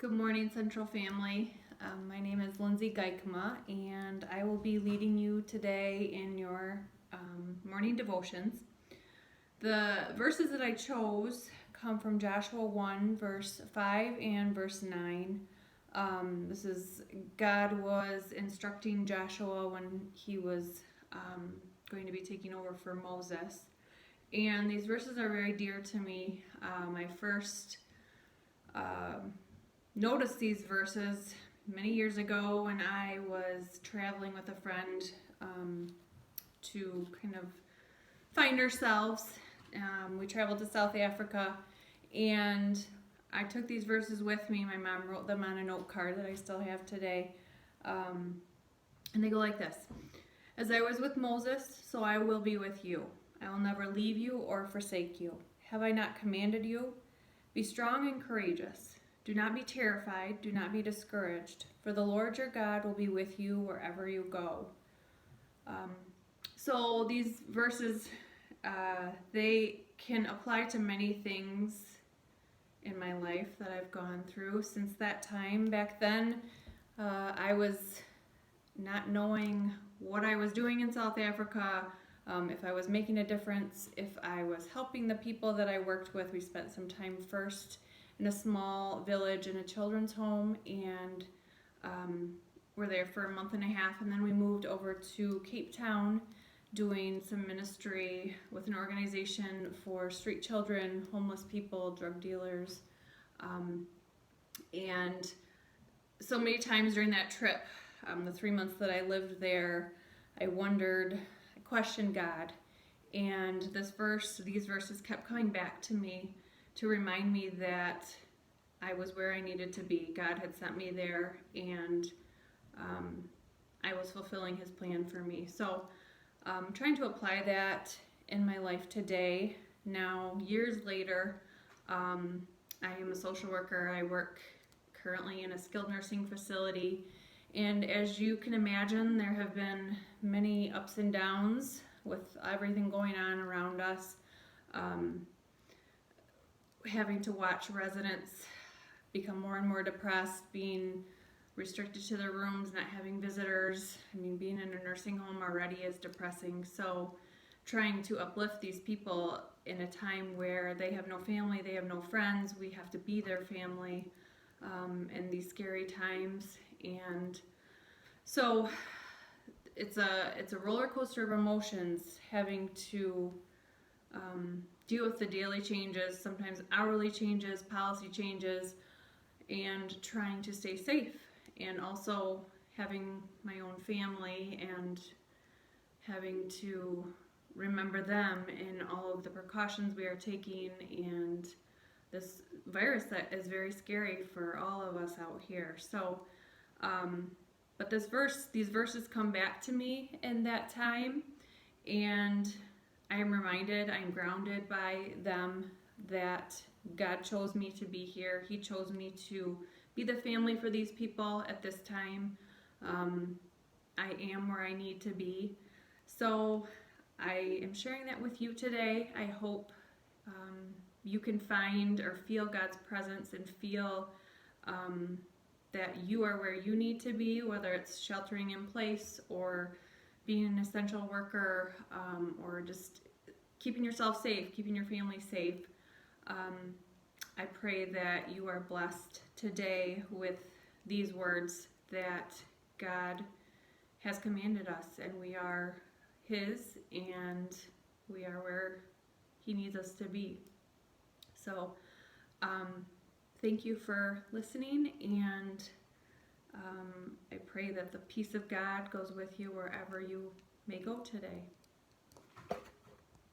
Good morning, Central Family. My name is Lindsay Guikema, and I will be leading you today in your morning devotions. The verses that I chose come from Joshua 1, verse 5 and verse 9. This is God was instructing Joshua when he was going to be taking over for Moses. And these verses are very dear to me. I first noticed these verses many years ago when I was traveling with a friend to kind of find ourselves. We traveled to South Africa, and I took these verses with me. My mom wrote them on a note card that I still have today. And they go like this: As I was with Moses, so I will be with you. I will never leave you or forsake you. Have I not commanded you? Be strong and courageous. Do not be terrified. Do not be discouraged. For the Lord your God will be with you wherever you go. So these verses, they can apply to many things in my life that I've gone through since that time. Back then, I was not knowing what I was doing in South Africa, if I was making a difference, if I was helping the people that I worked with. We spent some time first in a small village in a children's home, and were there for a month and a half, and then we moved over to Cape Town doing some ministry with an organization for street children, homeless people, drug dealers. And so many times during that trip, the 3 months that I lived there, I wondered, I questioned God, and these verses kept coming back to me to remind me that I was where I needed to be. God had sent me there, and I was fulfilling His plan for me. So I'm trying to apply that in my life today. Now, years later, I am a social worker. I work currently in a skilled nursing facility, and as you can imagine, there have been many ups and downs with everything going on around us. Having to watch residents become more and more depressed, being restricted to their rooms, not having visitors. I mean, being in a nursing home already is depressing. So trying to uplift these people in a time where they have no family, they have no friends, we have to be their family in these scary times. And so it's a roller coaster of emotions, having to deal with the daily changes, sometimes hourly changes, policy changes, and trying to stay safe, and also having my own family and having to remember them in all of the precautions we are taking, and this virus that is very scary for all of us out here. So, but these verses come back to me in that time, and I am reminded, I am grounded by them, that God chose me to be here. He chose me to be the family for these people at this time. I am where I need to be. So I am sharing that with you today. I hope you can find or feel God's presence and feel that you are where you need to be, whether it's sheltering in place or being an essential worker, or just keeping yourself safe, keeping your family safe. I pray that you are blessed today with these words that God has commanded us, and we are His, and we are where He needs us to be. So thank you for listening, and I pray that the peace of God goes with you wherever you may go today.